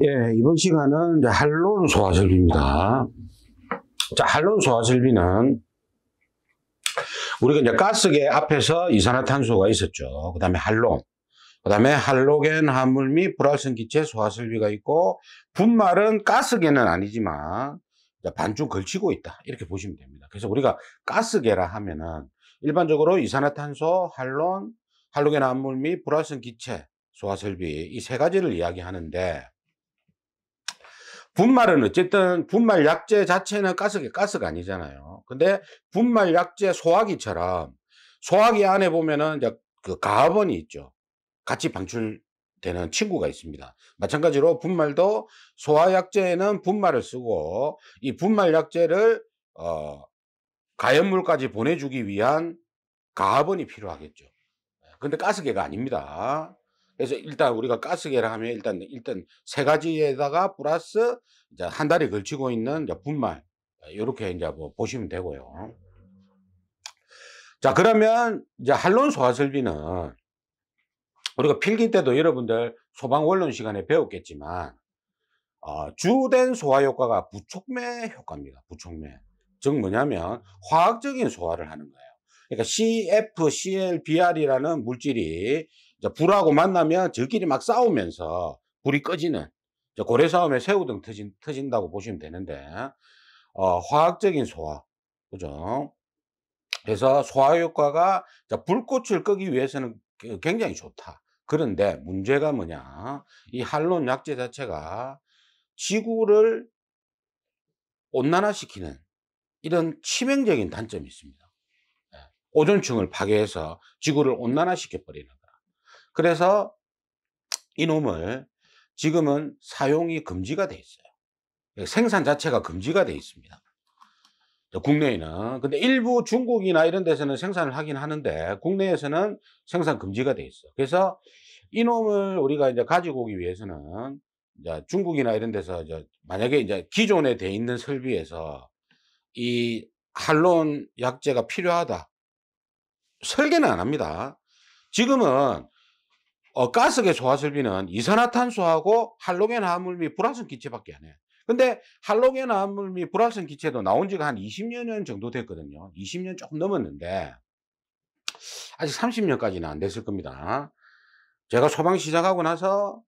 예, 이번 시간은 이제 한론 소화설비입니다. 자, 한론 소화설비는 우리가 이제 가스계 앞에서 이산화탄소가 있었죠. 그 다음에 한론, 그 다음에 할로겐 화물 및 불활성 기체 소화설비가 있고, 분말은 가스계는 아니지만 반쯤 걸치고 있다, 이렇게 보시면 됩니다. 그래서 우리가 가스계라 하면은 일반적으로 이산화탄소, 한론, 할로겐 화물 및 불활성 기체 소화설비 이 세 가지를 이야기하는데, 분말은 어쨌든 분말 약재 자체는 가스가 아니잖아요. 근데 분말 약재 소화기처럼 소화기 안에 보면은 이제 그 가번이 있죠. 같이 방출되는 친구가 있습니다. 마찬가지로 분말도 소화약재에는 분말을 쓰고, 이 분말 약재를 가연물까지 보내주기 위한 가번이 필요하겠죠. 근데 가스계가 아닙니다. 그래서 일단 우리가 가스계라 하면 일단 세 가지에다가 플러스 이제 한 달에 걸치고 있는 이제 분말, 이렇게 이제 뭐 보시면 되고요. 자, 그러면 이제 한론 소화설비는 우리가 필기 때도 여러분들 소방 원론 시간에 배웠겠지만, 주된 소화 효과가 부촉매 효과입니다. 부촉매. 즉 뭐냐면 화학적인 소화를 하는 거예요. 그러니까 CFClBr이라는 물질이 이제 불하고 만나면 저끼리 막 싸우면서 불이 꺼지는, 고래 싸움에 새우등 터진다고 보시면 되는데, 화학적인 소화, 그죠? 그래서 소화 효과가 불꽃을 끄기 위해서는 굉장히 좋다. 그런데 문제가 뭐냐? 이 한론 약재 자체가 지구를 온난화시키는 이런 치명적인 단점이 있습니다. 오존층을 파괴해서 지구를 온난화시켜 버리는 거라. 그래서 이놈을 지금은 사용이 금지가 돼 있어요. 생산 자체가 금지가 돼 있습니다. 국내에는. 근데 일부 중국이나 이런 데서는 생산을 하긴 하는데 국내에서는 생산 금지가 돼 있어. 그래서 이놈을 우리가 이제 가지고 오기 위해서는 이제 중국이나 이런 데서 이제 만약에 이제 기존에 돼 있는 설비에서 이 한론 약재가 필요하다, 설계는 안 합니다. 지금은 가스계 소화설비는 이산화탄소하고 할로겐 화합물 및 불활성 기체밖에 안 해요. 근데 할로겐 화합물 및 불활성 기체도 나온 지가 한 20여 년 정도 됐거든요. 20년 조금 넘었는데 아직 30년까지는 안 됐을 겁니다. 제가 소방 시작하고 나서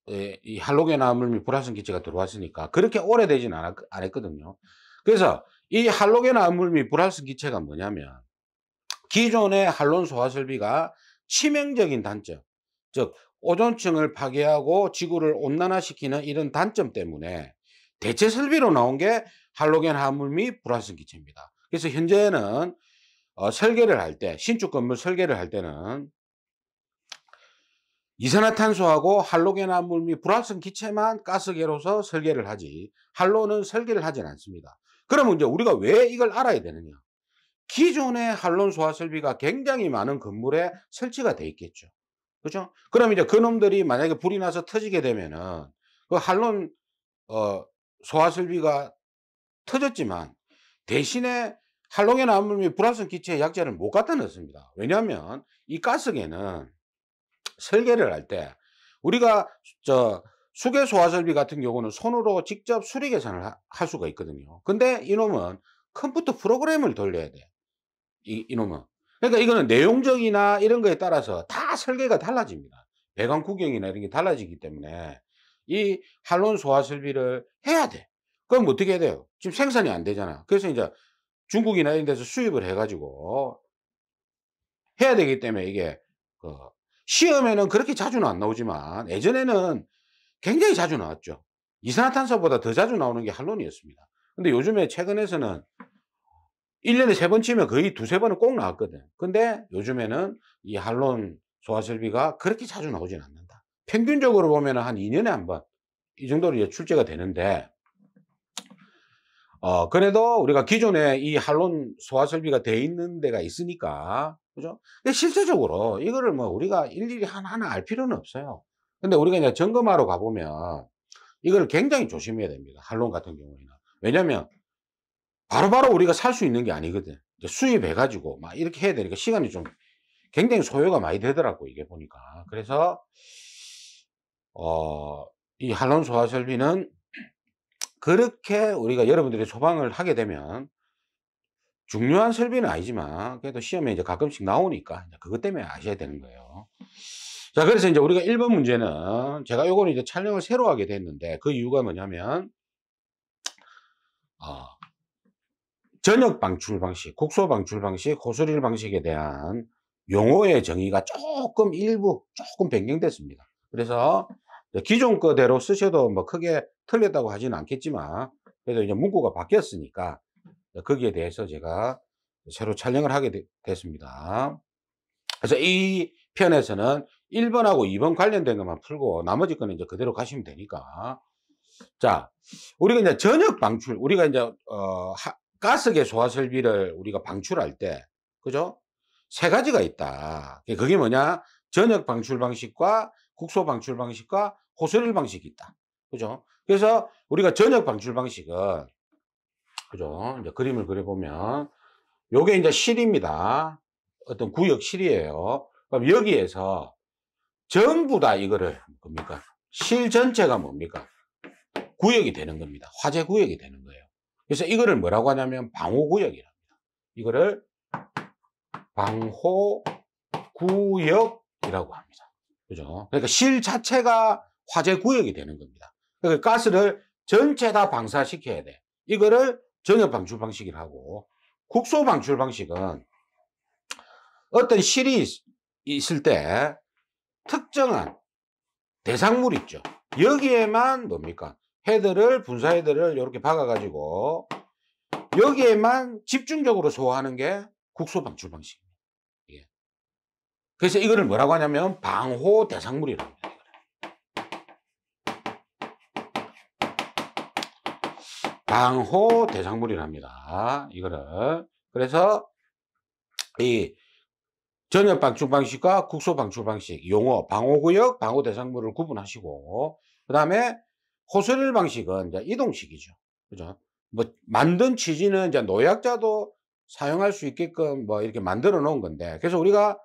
이 할로겐 화합물 및 불활성 기체가 들어왔으니까 그렇게 오래되진 않았거든요. 그래서 이 할로겐 화합물 및 불활성 기체가 뭐냐면, 기존의 한론 소화설비가 치명적인 단점, 즉 오존층을 파괴하고 지구를 온난화시키는 이런 단점 때문에 대체 설비로 나온 게 할로겐 화합물 및 불활성 기체입니다. 그래서 현재는 설계를 할 때, 신축 건물 설계를 할 때는 이산화탄소하고 할로겐 화합물 및 불활성 기체만 가스계로서 설계를 하지, 한론은 설계를 하진 않습니다. 그러면 이제 우리가 왜 이걸 알아야 되느냐? 기존의 한론 소화 설비가 굉장히 많은 건물에 설치가 돼 있겠죠. 그죠? 그럼 이제 그놈들이 만약에 불이 나서 터지게 되면은 그 한론 소화 설비가 터졌지만 대신에 할로겐 화합물 및 불활성 기체 약재를 못 갖다 넣습니다. 왜냐하면 이 가스계는 설계를 할 때 우리가 수계 소화 설비 같은 경우는 손으로 직접 수리 계산을 할 수가 있거든요. 근데 이놈은 컴퓨터 프로그램을 돌려야 돼. 이놈은. 그러니까 이거는 내용적이나 이런 거에 따라서 다 설계가 달라집니다. 배관 구경이나 이런 게 달라지기 때문에 이 한론 소화 설비를 해야 돼. 그럼 어떻게 해야 돼요? 지금 생산이 안 되잖아. 그래서 이제 중국이나 이런 데서 수입을 해가지고 해야 되기 때문에 이게 시험에는 그렇게 자주는 안 나오지만 예전에는 굉장히 자주 나왔죠. 이산화탄소보다 더 자주 나오는 게 한론이었습니다. 근데 요즘에 최근에서는 1년에 3번 치면 거의 2-3번은 꼭 나왔거든. 근데 요즘에는 이 한론 소화설비가 그렇게 자주 나오진 않는다. 평균적으로 보면 한 2년에 한 번, 이 정도로 이제 출제가 되는데, 그래도 우리가 기존에 이 한론 소화설비가 돼 있는 데가 있으니까, 그죠? 근데 실제적으로 이거를 뭐 우리가 일일이 하나하나 알 필요는 없어요. 근데 우리가 이제 점검하러 가보면 이걸 굉장히 조심해야 됩니다. 한론 같은 경우에는. 왜냐면 바로바로 우리가 살 수 있는 게 아니거든. 이제 수입해가지고 막 이렇게 해야 되니까 시간이 좀 굉장히 소요가 많이 되더라고, 이게 보니까. 그래서 이 한론 소화 설비는 그렇게 우리가 여러분들이 소방을 하게 되면 중요한 설비는 아니지만 그래도 시험에 이제 가끔씩 나오니까 이제 그것 때문에 아셔야 되는 거예요. 자, 그래서 이제 우리가 1번 문제는 제가 요거는 이제 촬영을 새로 하게 됐는데 그 이유가 뭐냐면, 어, 전역 방출 방식, 국소 방출 방식, 호스릴 방식에 대한 용어의 정의가 일부 조금 변경됐습니다. 그래서 기존 거대로 쓰셔도 뭐 크게 틀렸다고 하지는 않겠지만 그래도 이제 문구가 바뀌었으니까 거기에 대해서 제가 새로 촬영을 하게 됐습니다. 그래서 이 편에서는 1번하고 2번 관련된 것만 풀고 나머지 거는 이제 그대로 가시면 되니까. 자, 우리가 이제 전역 방출, 우리가 이제 가스계 소화 설비를 우리가 방출할 때, 그죠? 세 가지가 있다. 그게 뭐냐? 전역 방출 방식과 국소 방출 방식과 호스릴 방식이 있다. 그죠? 그래서 우리가 전역 방출 방식은, 그죠? 이제 그림을 그려보면, 요게 이제 실입니다. 어떤 구역 실이에요. 그럼 여기에서 전부 다 이거를 뭡니까? 실 전체가 뭡니까? 구역이 되는 겁니다. 화재 구역이 되는 거예요. 그래서 이거를 뭐라고 하냐면 방호구역이랍니다. 이거를 방호구역이라고 합니다. 그죠? 그러니까 실 자체가 화재 구역이 되는 겁니다. 그러니까 가스를 전체 다 방사시켜야 돼. 이거를 전역 방출 방식이라고. 국소 방출 방식은 어떤 실이 있을 때 특정한 대상물 있죠. 여기에만 뭡니까? 분사 헤드를 이렇게 박아가지고 여기에만 집중적으로 소화하는 게 국소 방출 방식입니다. 예. 그래서 이거를 뭐라고 하냐면 방호 대상물이라고 합니다. 방호 대상물이랍니다. 이거를. 그래서 이 전역 방출 방식과 국소 방출 방식 용어 방호구역, 방호 대상물을 구분하시고, 그 다음에 호스릴 방식은 이제 이동식이죠. 그죠? 뭐 만든 취지는 이제 노약자도 사용할 수 있게끔 뭐 이렇게 만들어 놓은 건데, 그래서 우리가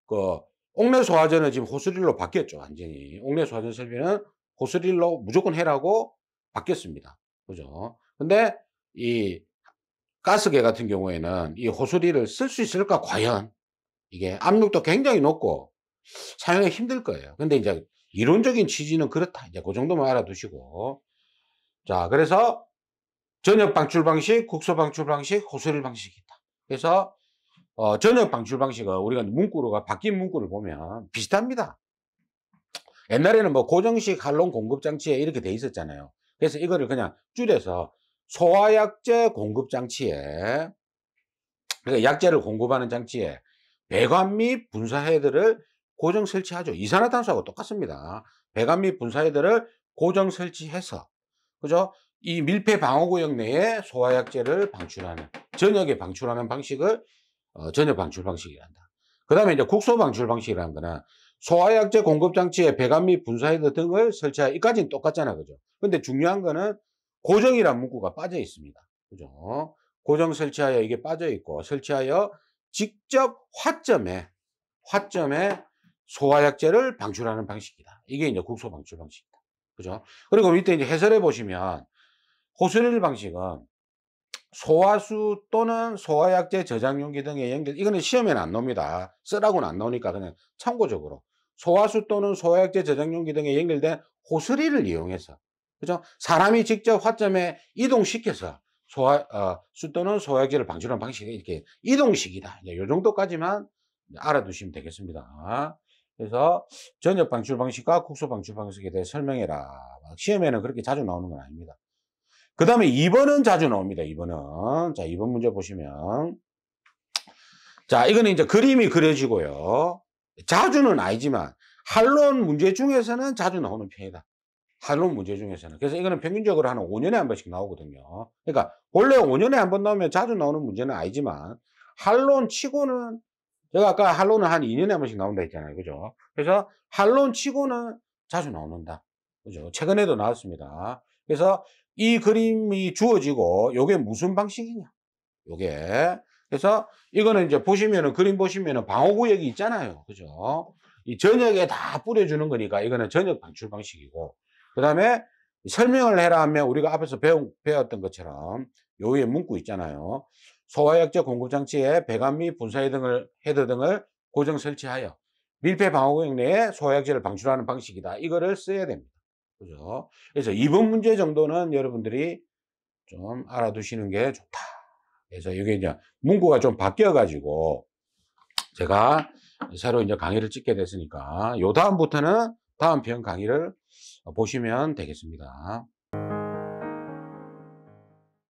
그 옥내 소화전은 지금 호스릴로 바뀌었죠. 완전히 옥내 소화전 설비는 호스릴로 무조건 해라고 바뀌었습니다. 그죠? 근데 이 가스계 같은 경우에는 이 호스릴을 쓸 수 있을까 과연? 이게 압력도 굉장히 높고 사용하기 힘들 거예요. 근데 이제 이론적인 취지는 그렇다. 이제 그 정도만 알아두시고. 자, 그래서 전역 방출 방식, 국소 방출 방식, 호스릴 방식이 있다. 그래서 전역 방출 방식은 우리가 문구로가 바뀐 문구를 보면 비슷합니다. 옛날에는 뭐 고정식 한론 공급 장치에 이렇게 돼 있었잖아요. 그래서 이거를 그냥 줄여서 소화약제 공급 장치에, 그러니까 약제를 공급하는 장치에 배관 및 분사 헤드를 고정 설치하죠. 이산화탄소하고 똑같습니다. 배관 및 분사 헤드를 고정 설치해서, 그죠? 이 밀폐 방호구역 내에 소화약제를 방출하는, 전역에 방출하는 방식을 전역 방출 방식이란다. 그 다음에 이제 국소 방출 방식이라는 거는 소화약제 공급장치에 배관 및 분사 헤드 등을 설치하, 이까지는 똑같잖아. 그죠? 근데 중요한 거는 고정이란 문구가 빠져 있습니다. 그죠? 고정 설치하여 이게 빠져 있고, 설치하여 직접 화점에 소화약제를 방출하는 방식이다. 이게 이제 국소 방출 방식이다. 그죠? 그리고 밑에 이제 해설해 보시면 호스릴 방식은 소화수 또는 소화약제 저장용기 등의 연결, 이거는 시험에는 안 나옵니다. 쓰라고는 안 나오니까 그냥 참고적으로 소화수 또는 소화약제 저장용기 등에 연결된 호스릴을 이용해서, 그죠? 사람이 직접 화점에 이동시켜서 수 또는 소화약제를 방출하는 방식이 이렇게 이동식이다. 이제 요 정도까지만 알아두시면 되겠습니다. 그래서 전역 방출 방식과 국소 방출 방식에 대해 설명해라. 시험에는 그렇게 자주 나오는 건 아닙니다. 그 다음에 2번은 자주 나옵니다. 2번은. 자, 2번 문제 보시면. 자, 이거는 이제 그림이 그려지고요. 자주는 아니지만, 한론 문제 중에서는 자주 나오는 편이다. 한론 문제 중에서는. 그래서 이거는 평균적으로 한 5년에 한 번씩 나오거든요. 그러니까, 원래 5년에 한 번 나오면 자주 나오는 문제는 아니지만, 한론 치고는, 제가 아까 한론은 한 2년에 한 번씩 나온다 했잖아요. 그죠? 그래서 한론 치고는 자주 나온다. 그죠? 최근에도 나왔습니다. 그래서 이 그림이 주어지고 요게 무슨 방식이냐, 요게. 그래서 이거는 이제 보시면은, 그림 보시면은 방호구역이 있잖아요. 그죠? 이 전역에 다 뿌려주는 거니까 이거는 전역 방출 방식이고, 그 다음에 설명을 해라 하면 우리가 앞에서 배웠던 것처럼 요 위에 문구 있잖아요. 소화약제 공급장치에 배관 및 헤더 등을 고정 설치하여 밀폐 방호구역 내에 소화약제를 방출하는 방식이다. 이거를 써야 됩니다. 그죠? 그래서 이번 문제 정도는 여러분들이 좀 알아두시는 게 좋다. 그래서 이게 이제 문구가 좀 바뀌어가지고 제가 새로 이제 강의를 찍게 됐으니까 요 다음부터는 다음 편 강의를 보시면 되겠습니다.